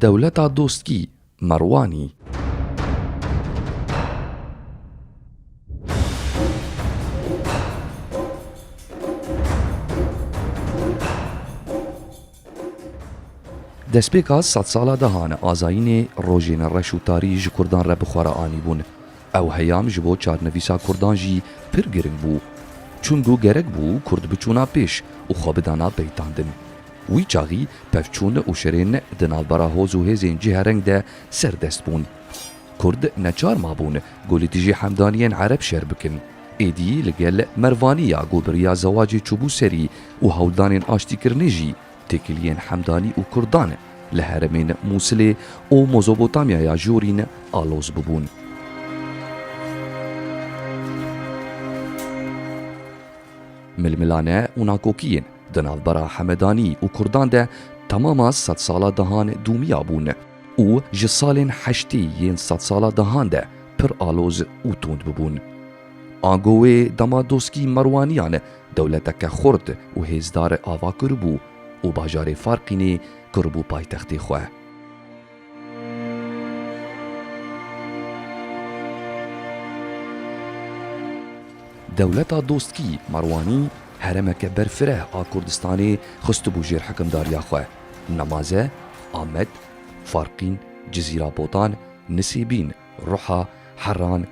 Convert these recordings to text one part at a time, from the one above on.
دەولەتا دۆستکی مەڕوانی دەستپێکا سەد ساڵا دەهانە ئازایینێ ڕۆژێنە ڕەش و تاری ji کوردان re bixwara anî bûn. Ew heyam ji bo çarnivîsa Kurdan jî pir giring bû. Çûngo gerek bû Kurd biçûna pêş û xwe bidana beytandin. Wî çaxî pevçûn û şirên di navbera hoz û hêzên cihêreng de serdest bûn. Kurd neçar mabûn golî dijî hemdaniyên Ereb şer bikin. Êdî li gel mervaniya gobiriya zewacê çûbû serî û hewldanên aştîkirinê jî têkiliyên hemdanî û Kurdan li heremên Mûsilê û Mezopotamyaya jorîn aloz bibûn. Milmilane û nakokiyên di navbera Hemedanî û Kurdan de temama sed sala dehan dûmiya bûn û ji salên heştê yên sed sala dehan de pir aloz û tund bibûn. Angowê dema doskî Merwaniyan dewleteke xurt û hêzdar ava kiribû û bajarê Farqînê kiribû paytextê xwe. Dewleta Dostkî Merwanî heremeke berfireh a Kurdistanê xistibû jêr hikimdariya xwe. Nemaze, Amed, Farqîn, Cizîrabotan, Nisêbîn, Ruha, Heran,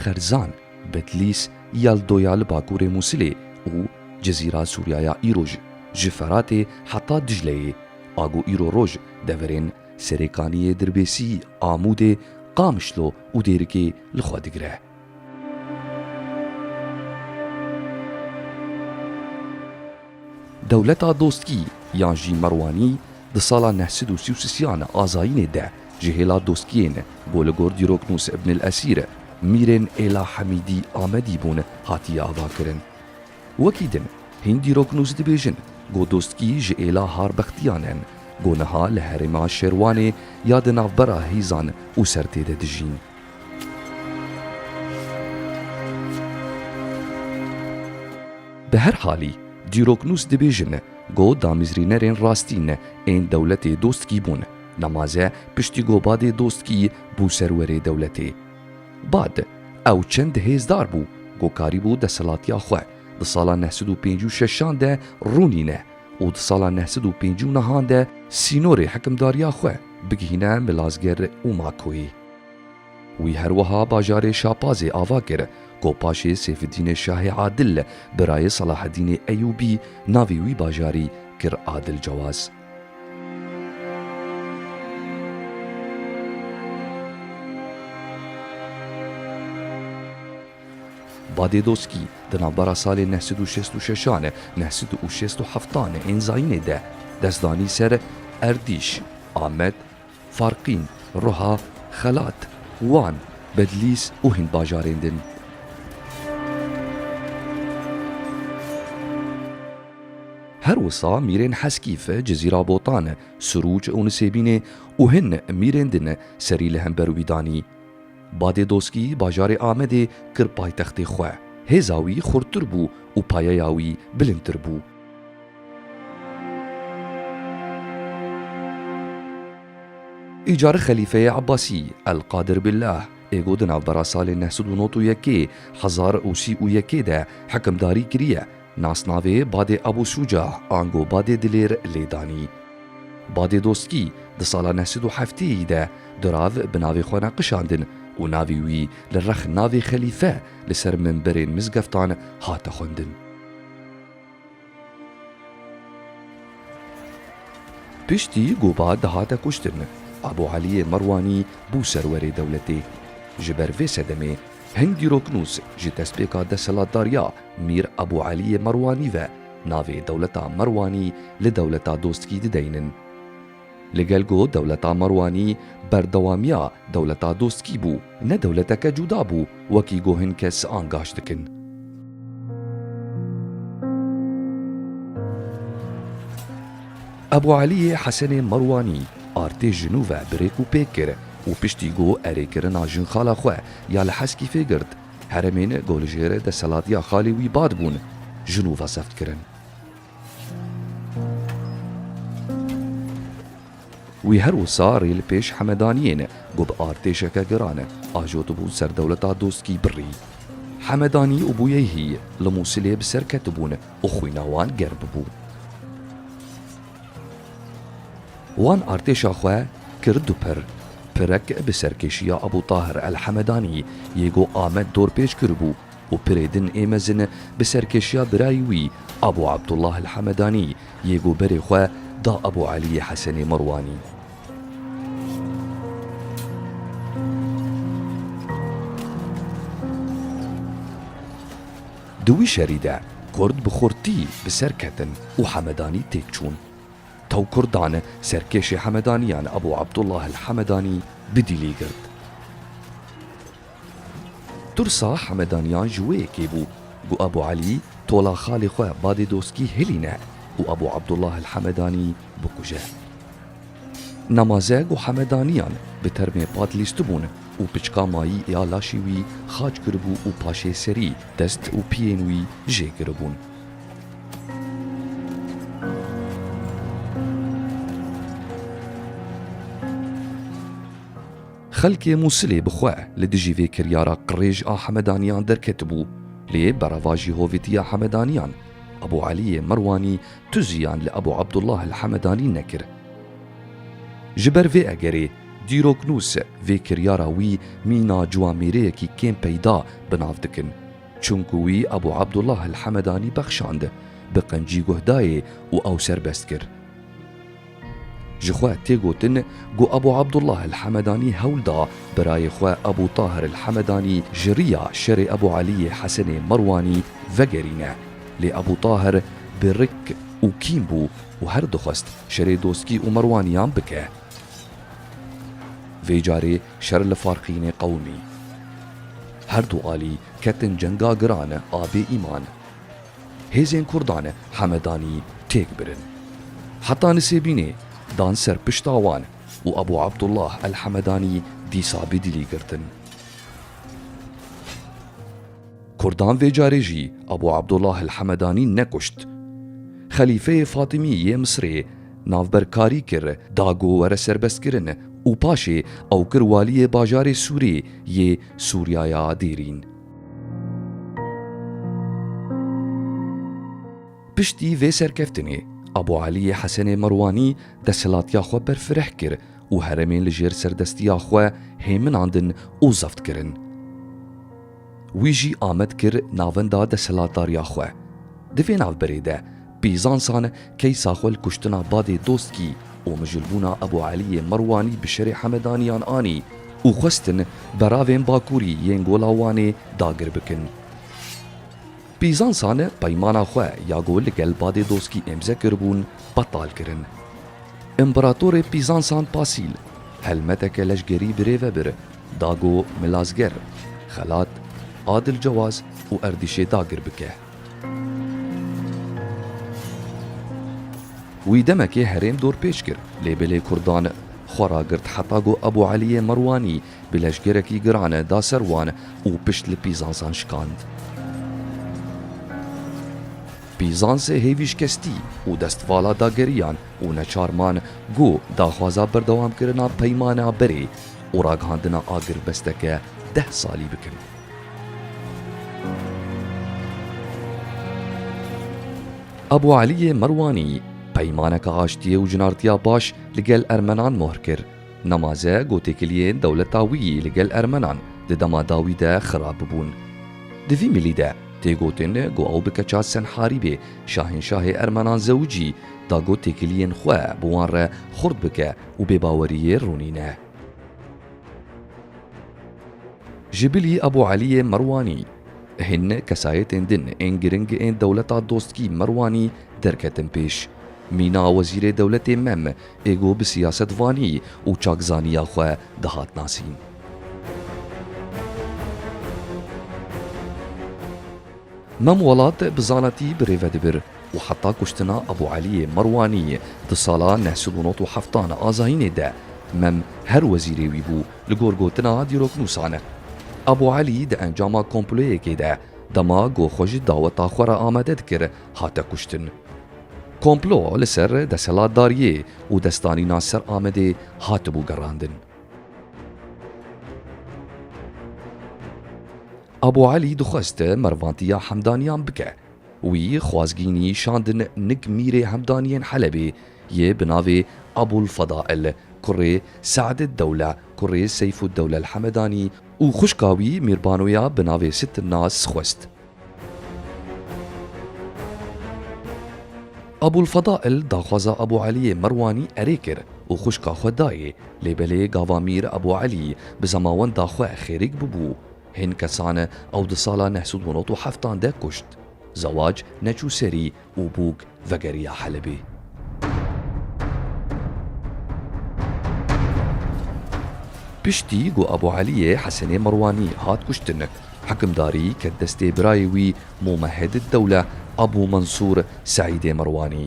Xerzan, Bedlîs, Yeldoya li Bakurê Mûsilê û Cizîra Sûryaya îroj ji Feratê heta Dicleyê, ago îro roj deverên Serêkaniyê Dirbêsî, Amûdê, Qamişlo û Dêrikê li xwe digire. Dewleta Dostkî yan jî Merwanî di sala 933 azayînê de ji hêla dostkiyên Goligor Dîroknûs Ibnil Esîr Mîrên Êla Hemîdî Amedî bûn hatiye avakirin. Wekî din hîn Dîroknûs dibêjin got dostkî ji êla harbextiyan in, got niha li herêma Şêrwanê ya di navbera hîzan û sertê de dijîn. Bi her halî Dîroknûs dibêjin got damîzrînerên rastîn ên dewletê dostkî bûn. Nemaze piştî gobadê dostkî bû serwerê dewletê. Bad ew çend hêzdar bû got karî bû deselatiya xwe di sala 956 de rûnîne û di sala 959 de sînorê hikimdariya xwe bigihîne Milazger û Makoyê. Wî her wiha bajarê Şapazê ava kir got paşê Sêfidînê Şahê Adil birayê Salaheddînê Eyyûbî navê wî bajarî kir Adil Cewaz. Badê Doskî di navbera salên 966 967 ên zayînê de destdanî ser Erdîş, Amed, Farqîn, Ruha, Xelat, Wan, Bedlîs û Hind bajarên din. Her wisa mîrên Heskîf, Cizîrabotan, Sirûc û Nisêbînê û hin mîrên din serî li hember wî danî. Badê Doskî bajarê Amedê kir paytextê xwe. Hêza wî xurttir bû û payeya wî bilindtir bû. Îcarê Xelîfeyê Abbasî El-Qadir Billah êgo di navbera salên 991 1031 de hikimdarî kiriye. Nasnavê Badê Ebu Şuca ango Badê Dilêr lê danî. Badê Doskî di sala 907 de dirav bi navê xwe neqişandin û navê wî li rex navê xelîfe li ser minberên mizgeftan hate xwendin. Piştî goba dihate kuştin, Ebu Aliyê Merwanî bû serwerê dewletê. Ji ber vê sedemê hin Dîroknûs ji destpêka deselatdariya Mîr Ebu Aliyê Merwanî ve navê dewleta Merwanî li dewleta Dostkî dideynin. Li gel got dewleta Merwanî berdewamiya dewleta Dostkî bû, ne dewleteke cuda bû wekî got hin kes angaş dikin. Ebu Aliyê Hesenê Merwanî artê ji nû ve birêk û pêk kir û piştî got erêkirina jinxala xwe ya li Heskîfê girt, heremên got li jêr deselatiya xalê wî bad bûn, ji nû ve zeft kirin. وی هر وسا ریل پیش حمدانیین گو به آرتیشکا گرانه آجوت بو سر دولتا دوستکی بری حمدانی و بویه هی لموسیلی بسر کتبون و خویناوان گرب بو وان ارتشا خواه کرد و پرک بسرکشیا ابو طاهر الحمدانی یگو آمد دور پیش کربو و پریدن ایمزن بسرکشیا برایوی ابو عبدالله الحمدانی یگو بری خواه دا ابو علی حسن مروانی دوی شریده کرد بخورتی بسرکتن و حمدانی تیک چون تو کردان سرکش حمدانیان ابو عبدالله الحمدانی بدیلی گرد ترسا حمدانیان جوه که بو گو ابو علی تولا خالی خواه باد دوسکی هلینه و ابو عبدالله الحمدانی بکجه نمازه گو حمدانیان به ترمه پاد لیستبون و پچکا مایی ایالاشیوی خاج کربو و پاشه سری دست و پینوی جه کربون خلک موسلی بخواه لدجی وی کریارا قریج حمدانیان در کتبو لی برواجی هویتیا حمدانیان ابو علی مروانی تزیان لابو عبدالله الحمدانی نکر جبر وی اگری دیروکنوس وی کریارا وی مینا جوامیره کی کم پیدا بناو دکن چونکوی ابو عبدالله الحمدانی بخشاند بقنجی گهدای و او سربست کر جخوا تيغوتن جو ابو عبد الله الحمداني هولدا براي خوا ابو طاهر الحمداني جريا شري ابو علي حسن مرواني وگرينا لابو طاهر برك وكيمبو وهر دخست شري دوسكي ومروانيان بكه ويجاري شر الفارقين قومي هر دو آلي كتن جنگا گران آبي ايمان هزين كردان حمداني تيك برن حتى نسيبيني دان سر پشتاوان و ابو عبدالله الحمدانی دیسا بدلی گرتن کردان و جارجی ابو عبدالله الحمدانی نکشت خلیفه فاطمی یه مصری نافبرکاری کر داگو ور سربست کرن و پاشه او کروالی باجار سوری یه سوریایا دیرین پشتی و سرکفتنی ابو علی حسن مروانی دسلاتیا خو برفرح کر و هرمین لجیر سردستیا خو هیمن آندن او زفت کرن ویجی آمد کر ناوندا دسلاتاریا خو دوی ناو بریده بیزانسان کی ساخول کشتنا باد دوست کی و مجلبونا ابو علی مروانی بشر حمدانیان آنی و خستن براوین باکوری ینگولاوانی داگر بکن بیزانسان پیمانا خواه یا گو لگل باد دوسکی امزه کربون بطال کرن امپراتور بیزانسان پاسیل هلمتک لشگری بره و بر داگو ملازگر خلات عادل جواز و اردیش داگر بکه وی دمکی هرم دور پیش کر لیبل کردان خورا گرد حتا گو ابو علی مروانی بلشگرکی گرانه دا سروان و پشت لبیزانسان شکاند بیزانس هیویش کستی و دستوالا داگریان و نچارمان گو داخوازا بردوام کرنا پیمانا بری و راگهاندنا آگر بستکه 10 سالی بکن ابو علی مروانی پیمانک آشتیه و جنارتیا باش لگل ارمنان مهر کر نمازه گوتکلیه دولتاوی لگل ارمنان دما داوی ده خراب بون دوی ملی ده تيغوتن گو او بکچا سن حاربه شاهنشاه ارمنان زوجی دا گو تکلین خواه بوان را خورد بکه و بباوری رونینه جبلی ابو علی مروانی هن کسایتن دن این گرنگ این دولتا دوستکی مروانی درکتن پیش مینا وزیر دولت مم ایگو بسیاست وانی و چاکزانیا خواه دهات ناسین مم ولات بزانتي بريفدبر وحتى كشتنا أبو علي مرواني تصالا نحسدونوت وحفتان آزاين دا مم هر وزيري ويبو لغورغوتنا ديروك نوسانه أبو علي دا انجاما كومبلوية كده دما گو خوش داوتا خورا آمدد كر هاتا كشتن کۆمپلۆ لەسەر دەسەڵاتداریێ و دەستانینا سەر ئامەدێ هاتبوو گەڕاندن. ئەبوو عەلی دخواست مەڕڤانتیە حەمدانیان بکە. وی خوازگینی شاندن نک میرێ هەمدانیên حەلەبێ یê bi navê Ebûlfedâil کوڕێ سەعد الدەولە کوڕێ سەیف الدەولە الحەمەدانی û خوشka wî Mîrbanoya bi navê Sitt-Nas xwest. Ebûlfedâil daxwaza Ebû Elîyê Merwanî erê kir û خوشka xwe dayê lêbelê gavamîr Ebû Elî bi zemawenda xwe xêrîk bibû. Hên kesan ew di sala 1907 de kuşt. Zewac neçû serî û bûk vegeriya Helebê. Piştî got Ebû Elîyê Hesenê Merwanî hat kuştin, hekimdarî ket destê birayê wî Mumehhed-id-Dewle Ebû Mensûr Seîdê Merwanî.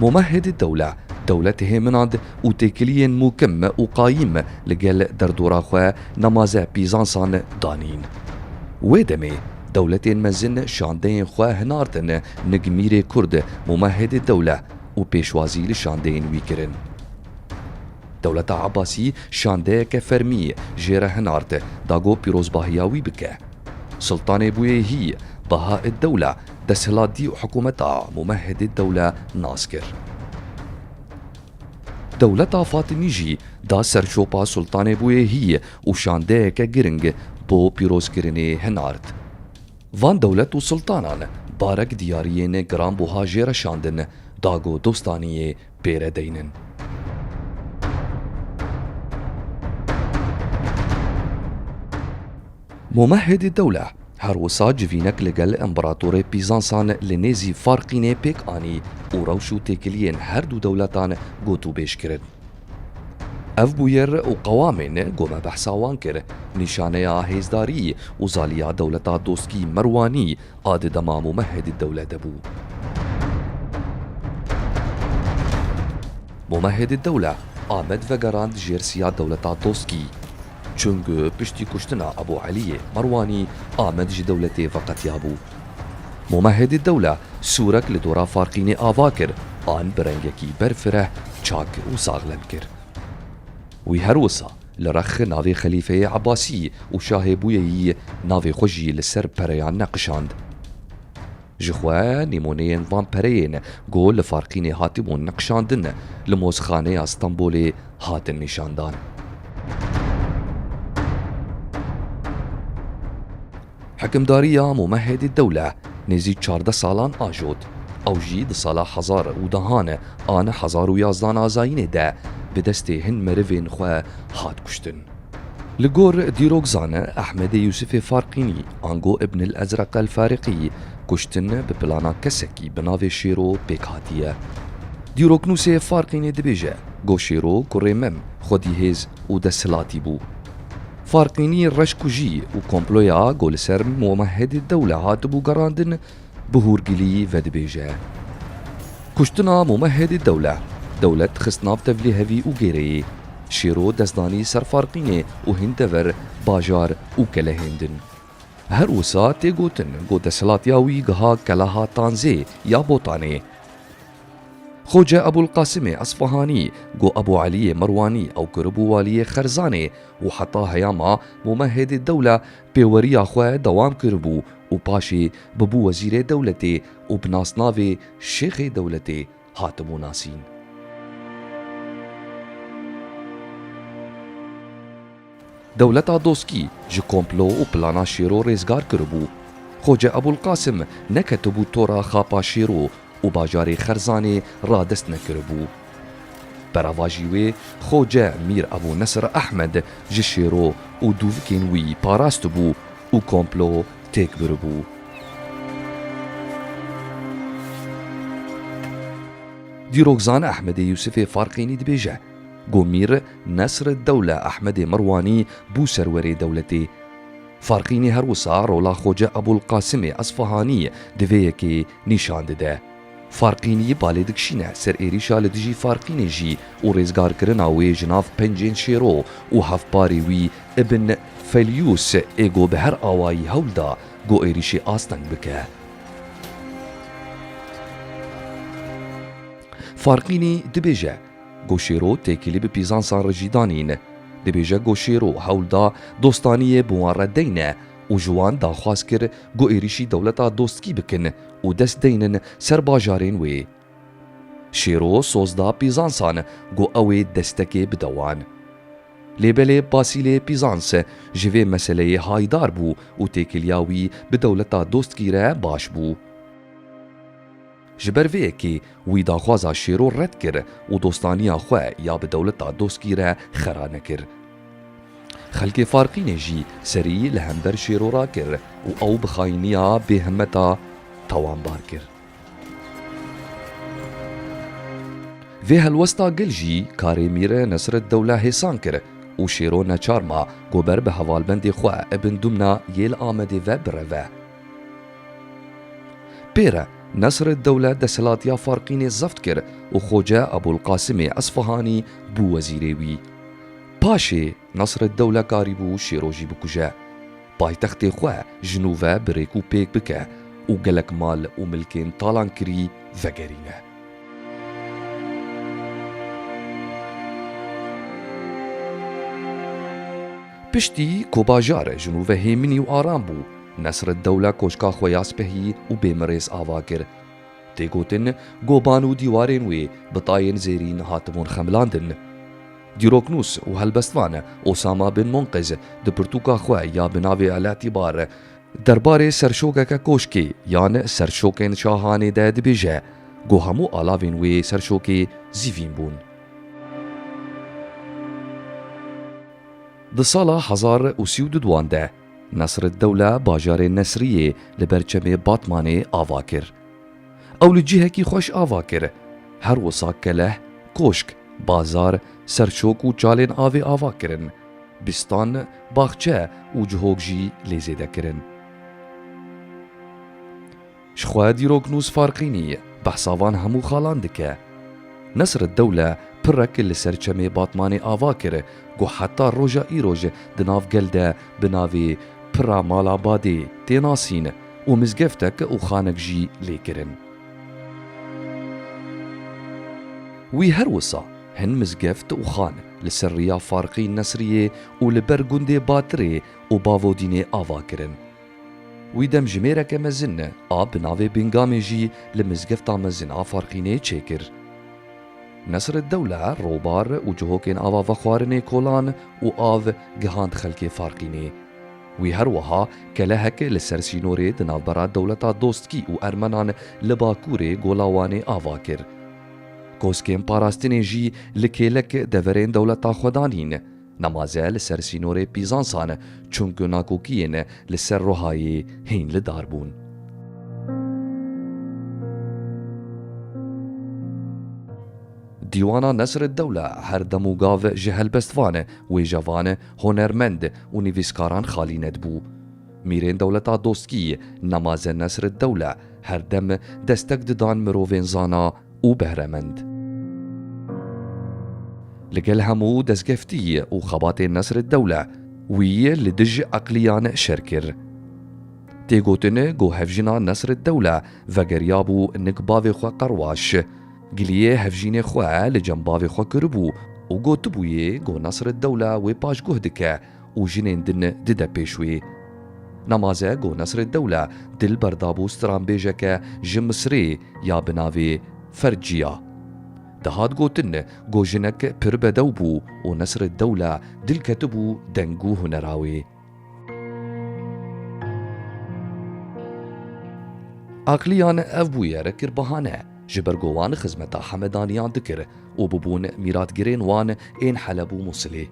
Mumehhed-id-Dewle dewletê minand û têkiliyên mûkim û qayîm li gel derdora xwe nemaze Pîzansan danîn. Wê demê dewletên mezin şandeyên xwe hinartin nigmîrê Kurd Mumehhed-id-Dewle û pêşwazî li şandeyên wî kirin. Dewleta Abbasî şandeyeke fermî jê re hinart da got pîrozbahiya wî bike. Sultanê bûyê hî Behâ-id-Dewle desthilatî û hikûmeta Mumehhed-id-Dewle nas kir. Dewleta Fatîmî jî da serşopa Sultanê bûyê hî û şandeyeke giring bo pîrozkirinê hinart. Van dewlet û sultanan barek diyariyên giranbuha jê re şandin da got dostaniyê pêre deynin. Mumehhed-id-Dewle her wisa civînek li gel İmparatorê Pîzansan li nêzî farqînê pêk anî û rewş û têkiliyên her du dewletan gotûbêj kirin. Ev bûyer û qewamên got me behsa wan kir nîşaneya hêzdarî û zaliya dewleta dostkî Merwanî a di dema Mumehhed-id-Dewle de bû. Mumehhed-id-Dewle Amed vegerand jêr siya dewleta dostkî. Çünkü piştî kuştina Ebû Elîyê Merwanî Amed ji dewletê veqetiya bû. Mumehhed-id-Dewle sûrek li dora farqînê ava kir an bi rengekî berfireh çak û saxlem kir. Wî her wisa li rex navê Xelîfeyê Abbasî û şahê bûyeyî navê xwe jî li ser pereyan neqişand. Ji xwe nîmoneyên van pereyên got li farqînê hatibûn neqişandin li Mozxaneya Stenbolê hatin nîşandan. Hekimdariya Mumehhed-id-Dewle nêzî 14 salan ajot. Ew jî di sala 1010 an 1011 azayînê de bi destê hin merivên xwe hat kuştin. Li gor dîrokzan Ehmedê Yûsifê Farqînî an got Ibnil Ezreq el-Fariqî kuştin bi plana kesekî bi navê Şêro pêk hatiye. Dîroknûsê Farqînê dibêje got Şêro kurê mem xwedîhêz û desthilatî bû. Farqînî reşk û jî û komploya got li ser Mumehhed-id-Dewle hatibû gerandin bi hûrgilî vedibêje. Kuştina Mumehhed-id-Dewle dewlet xist nav tevlî hevî û gêreyê. Şêro destdanî ser Farqînê û hin dever bajar û kelehêndin. Her wisa tê gotin got desthilatiya wî giha keleha Tanzê ya Botanê. Xoca Ebûlqasîmê Esfahanî got Ebû Elîyê Merwanî ew kiribû waliyê Xerzanê û heta heyama Mumehhed-id-Dewle pêweriya xwe dewam kiribû û paşê bibû wezîrê dewletê û bi nasnavê Şêxê dewletê hatibû nasîn. Dewleta doskî ji komplo û plana Şêro rêzgar kiribû. Xoca Ebûlqasîm neketibû tora xapa Şêro û bajarê Xerzanê radest nekiribû. Berava jî wê Xoca Mîr Ebû Nesr Ehmed ji Şêro û dûvikên wî parast bû û komplo têk biribû. Dîrokzan Ehmedê Yûsifê Farqînî dibêje got Mîr Nesr-id-Dewle Ehmedê Merwanî bû serwerê dewletê. Farqînî her wisa rola Xoca Ebûlqasîmê Esfahanî di vê yekê nîşan dide. Farqînî balê dikişîne ser êrîşa li dijî Farqînê jî û rêzgarkirina wê ji nav pencên Şêro û hevparê wî Ibn Felyûs ê got bi her awayî hewl da got êrîşê asteng bike. فارقینی دبیجه گو شیرو تکیلی به پیزانسان رجیدانین دبیجه گو شیرو حولدا دوستانی بوان ردینه و جوان داخواست کر گو ایریشی دولتا دوستکی بکن و دست دینن سر باجارین وی شیرو سوزدا پیزانسان گو اوی دستکی بدوان لیبل باسیل پیزانس جوی مسئله هایدار بو و تکیلیاوی به دولتا دوستگیره باش بو جبر وی که وی داخوازا شیرو رد کر و دوستانیا خواه یا به دولتا دوستگیره خرا نکر خلق فارقین جی سری لهندر شیرو را کر و او بخاینیا به همتا توان بار کر وی هلوستا گل جی کاری میر نصر الدوله حسان کر و شیرو نچارما گوبر به حوالبند خواه ابن دومنا یل آمده و بروه پیره نصر الدوله دسلاتیا فارقین زفت کر و خوجه ابو القاسم اصفهانی بو وزیروی پاشه نصر الدوله کاری بو شیرو جی بکجه پایتخت خواه جنوبه بریکو پیک بکه و گلک مال و ملکین تالان کری وگرینه پشتی کوباجار جنوب هیمنی و آرام بو نصر الدوله کوشکا خویاس پهی و بیمریز آوا کر تیگوتن گوبان و دیوارین وی بطاین زیرین هاتمون خملاندن دیروکنوس و هلبستوان اسامه بن منقذ د پرتوکا خواه یا بناوی الاعتبار درباره سرشوکه کوشکی یان سرشوکین شاهانه ده دبیجه گو همو آلاوین وی سرشوکی زیوین بون د سالا 1032 ده نصر الدوله باجار نصریه لبرچم باتمانه آوا کر او لجیه کی خوش آوا کر هر وسا کله کوشک بازار سرچوک و چالین آوا کرن بستان باغچه و جهوک جی لیزیده کرن شخواه دیروکنوس فارقینی بحثاوان همو خالان دکه نصر الدوله پرک لسرچم باتمانه آوا کر گو حتی روژا ای روژ دناف گلده بناوی پرا مالا باده تیناسین و مزگفتک و خانک جی لیکرن وی هر وسا هن مزگفت و خان لسریا فارقی نصریه و لبر گنده باتره و باودین آوا کرن وی دم جمیره که مزن آب بناوی بنگامه جی لمزگفتا مزن آفارقینه چیکر نصر الدوله روبار و جهوکین آوا وخوارنه کولان و آو گهاند خلک فارقینه وی هر وها کلهک لسرسینوره دنابرا دولتا دوستکی و ارمنان لباکوره گولاوانه آوا کر کوسکین پاراستنه جی لکیلک دورین دولتا خودانین نمازه لسرسینوره بیزانسان چونکو ناکوکین لسر روحای هین لداربون دیوانا نصر الدوله هر دمو گاو جهل بستوان و جوان هنرمند و نویسکاران خالی ندبو میرین دولتا دوستکی نماز نصر الدوله هر دم دستک ددان مروین زانا و بهرمند لگل همو دزگفتی و خبات نصر الدوله وی لدج اقلیان شرکر تیگوتن گو هفجنا نصر الدوله وگریابو نقباو خو قرواش گلیه هفجین خواه لجنباو خواه کربو و گو تبویه گو نصر الدوله و پاش گهدکه و جنین دن دده پیشوی نمازه گو نصر الدوله دل بردابو ستران بیجه که جمسری یا بناوی فرجیا دهاد گوتن گو جنک پر بدو بو و نصر الدوله دل کتبو دنگو هنراوی عقلیان اف بویه رکر بهانه جبرگوان خزمتا حمدانیان دکر و ببون میراتگرین وان این حلب و موصله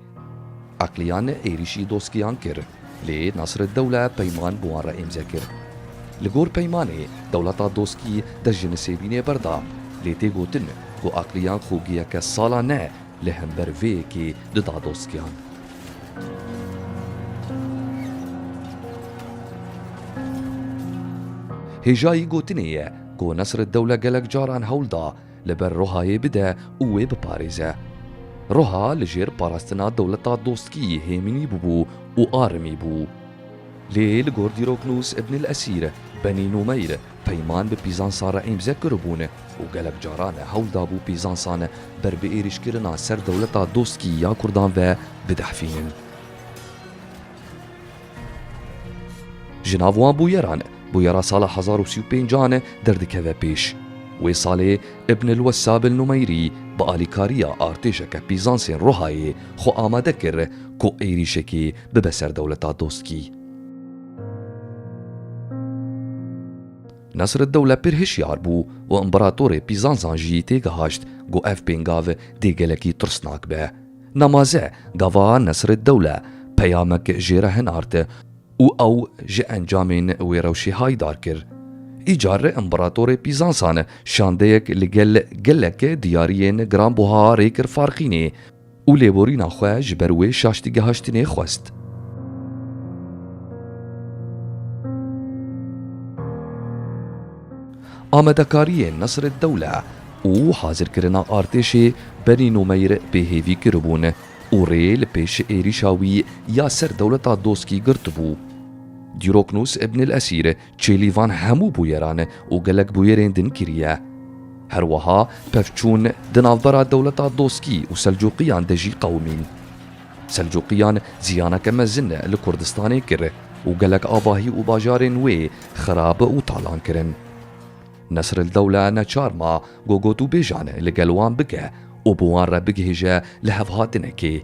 عقلیان ایریشی دوستکیان کر لی نصر الدوله پیمان بوان را امزه کر لگور پیمانه دولتا دوستکی در جنسیبینه بردا لی تی گوتن گو عقلیان خوگیه که سالا نه لهم بروی که ددا دوستکیان هجایی گوتنیه گو نصر الدوله گلک جاران هولدا لبر روحای بده اوه بپاریزه روحا لجیر پاراستنا دولتا دوستکی هیمینی بو و آرمی بو لێ لە گۆر دیرۆکنوس ابن الأسیر بەنی نومەیر پەیمان بە پیزانسارە ئیمزە کردبوون و گەلک جارانە هەوڵدا بوو پیزانسانە بەر بە ئێریشکردنا سەر دەوڵەتا دۆستکی یا کوردان بە بدەحفینن. ژناوان بویەرا ساڵە 1935 دەردکەوە پێش. وێ ساڵێ ابن الوەساب النومەیری بە ئالیکاریە ئارتێشەکە پیزانسێن ڕۆهایێ خۆ ئامادە کرد کۆ ئێریشێکی ببە سەر دەوڵەتا دۆستکی. نەسر الدەولە پێر هشیار بوو و ئەمبراتۆرێ پیزانسان ژی تێگەهاشت گۆ ئەف پێنگاو دێگەلەکی ترسناک بە. نەمازە گاوا نەسر الدەولە پەیامەک ژێرە هەنارتە و ئەو ji ئەنجامên wê rewşî dar kir. Îcar împeratorê Pîzansan şandeyek li gel gelek diyariyên giranbuha rêkir farxînê û lêborîna xwe ji ber wê şaştîgehaştinê xwest. Amedekariyên Nesr Dewle û hazirkirina artêşê Benî Nûmeyr pêhêvî kiribûn û rê li pêş êrîşa wî ya ser dewleta doskî girtibû. دیرۆکنوس ابن الأسیر چێلیڤان هەموو بویەران و gelek bûyerên din kiriye. Herweha pevçûn di navbera dewleta doskî û Selcuqiyan de jî qewmîn. Selcuqiyan ziyaneke mezin li Kurdistanê kir û gelek avahî û bajarên wê xirab û talan kirin. Nesr el-Dewle neçar ma got û bêjan li gel wan bike û bi wan re bigihêje li hevhatinekê.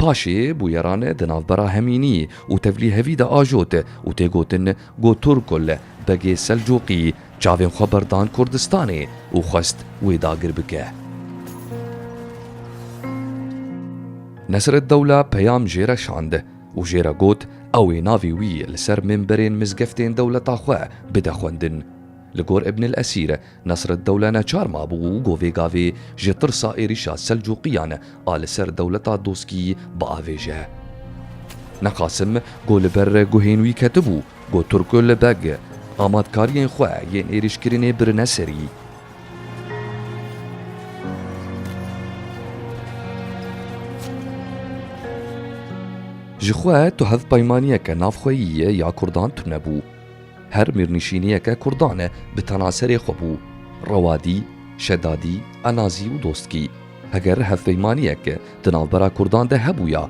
Paşê bûyeran di navbera hemînî û tevlî hevî de ajot û têgotin got Turkul begê Selcuqî çavên xwe berdan Kurdistanê û xwest wê dagir bike. Nesr el-Dewle peyam jê re şand û jê re got ew ê navê wî li ser minberên mizgeftên dewleta xwe bide xwendin. Li gor Ibn el-Asîr Nesr el-Dewle neçar mabû govê gavê ji tirsa êrîşa Selcuqiyan a li ser dewleta doskî biavêje. Nexasim got li ber guhên wî ketibû got Turkul beg amadkariyên xwe yên êrîşkirinê birine serî. Ji xwe tu hevpeymaniyeke navxweyî ya Kurdan tune bû. Her mêrnişîniyeke Kurdan bi tenaserê xwe bû. Rewadî, şedadî, enazî û dostkî. Heger hevpeymaniyek di navbera Kurdan de hebûya,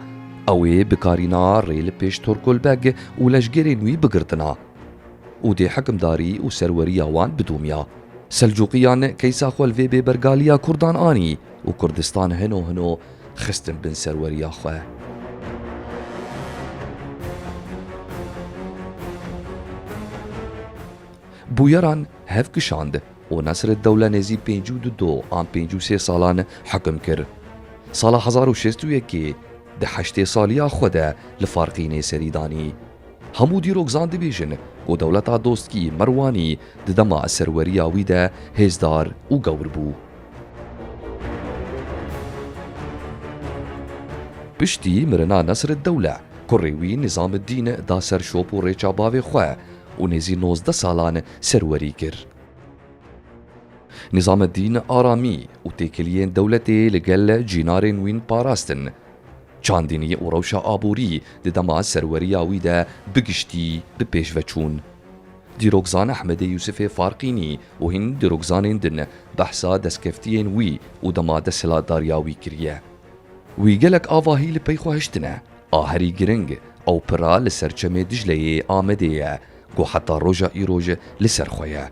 ew ê bikarîna rê li pêş Turkulbeg û leşgerên wî bigirtina û dê hikimdarî û serweriya wan bidûmiya. Selcuqiyan keysa xwe li vê bêbergaliya Kurdan anî û Kurdistan hino xistin bin serweriya xwe. Bûyeran hev kişand û Nesr el-Dewle nêzî 52 an 53 salan hekim kir. Sala 1601 di heştê saliya xwe de li Farxînê serî danî. Hemû dîrokzan dibêjin ku dewleta dostkî Merwanî di dema serweriya wî de hêzdar û gewr bû. Piştî mirina Nesr el-Dewle kurê wî Nizamüddîn da ser şop û rêça bavê xwe û nêzî 19 salan serwerî kir. Nizamüddîn aramî û têkiliyên dewletê li gel cînarên wîn parastin. Çandînî û rewşa aborî di dema serweriya wî de bigiştî bi pêş veçûn. Dîrokzan Ehmedê Yusufê Farxînî û hîn dîrokzanên din behsa destkeftiyên wî û dema desthilatdariya wî kiriye. Wî gelek avahî li pey xwe hiştine, a herî giring ew pira li ser çemê Dicleyê Amedê ye ku heta roja îroj li ser xwe ye.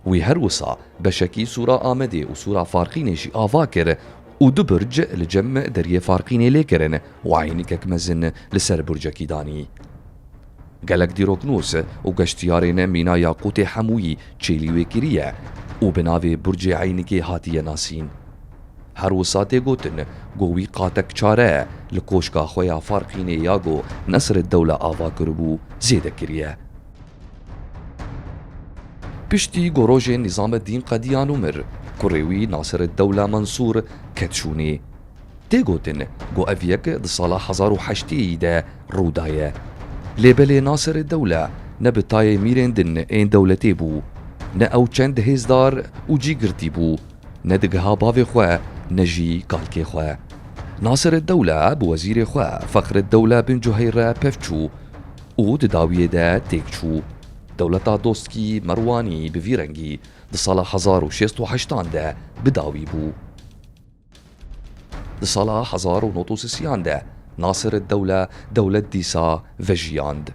Wî her wisa beşekî Sûra Amedê û Sûra Farxînê jî ava kir û du burc li cem deriyê Farxînê lê kirin û aynîkek mezin li ser burcekî danî. Gelek dîroknûs û geştiyarên mîna Yaqûtê hemûyî çêlî wê kiriye û bi navê burcê aynîkê hatiye nasîn. Her wisa tê gotin got wî qatek çare li koşka xwe ya Farxînê ya got Nesr el-Dewle ava kiribû zêde kiriye. Piştî got rojê Nizamüddîn qediyan û mir, kurê wî Nasir el-Dewle Mansûr ket şûnê. Tê gotin got ev yek di sala 1800 de rû daye. Lêbelê Nasir el-Dewle ne bi tayê mîrên din ên dewletê bû, ne ew çend hêzdar û cî girtî bû, ne digiha bavê xwe ne jî kalkê xwe. Nasir el-Dewle bi wezîrê xwe Fexr el-Dewle bin Cuheyr re pevçû û di dawiyê de têk çû. Dewleta dostkî Merwanî bi vî rengî di sala 1668 de bi dawî bû. Di sala 1930 de Nasir-ed-Dewle dewlet dîsa vejiyand.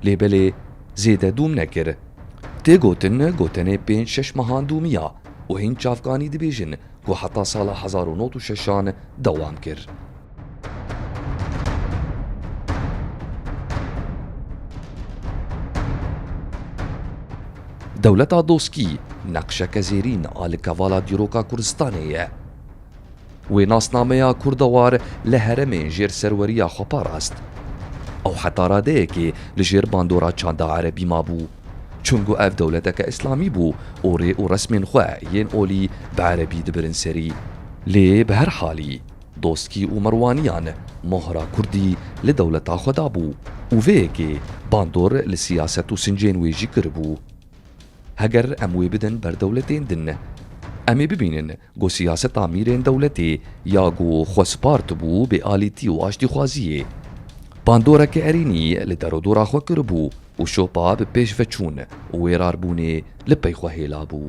Lêbelê zêde dûm nekir. Tê gotin gotenê 5-6 mehan dûmiya û hîn çavkanî dibêjin ku heta sala 1906 dewam kir. Dewleta doskî neqşeke zêrîn a li kevala dîroka Kurdistanê ye. Wê nasnameya Kurdewar li heremên jêr serweriya xwe parast. Ew heta radeyekê li jêr bandora çanda Erebî mabû. Çungu ev dewleteke İslamî bû û rê û resmên xwe yên olî bi Erebî dibirin serî. Lê bi her halî doskî û Merwaniyan mohra Kurdî li dewleta xwe dabû û vê yekê bandor li siyaset û sincên wê jî kiribû. Heger em wê bidin ber dewletên din, em ê bibînin got siyaseta mîrên dewletê ya got xwespar tibû bê alîtî û aştîxwaziyê. Bandoreke erînî li derodora xwe kiribû û şopa bi pêş veçûn û wêrarbûnê li pey xwe hêla bû.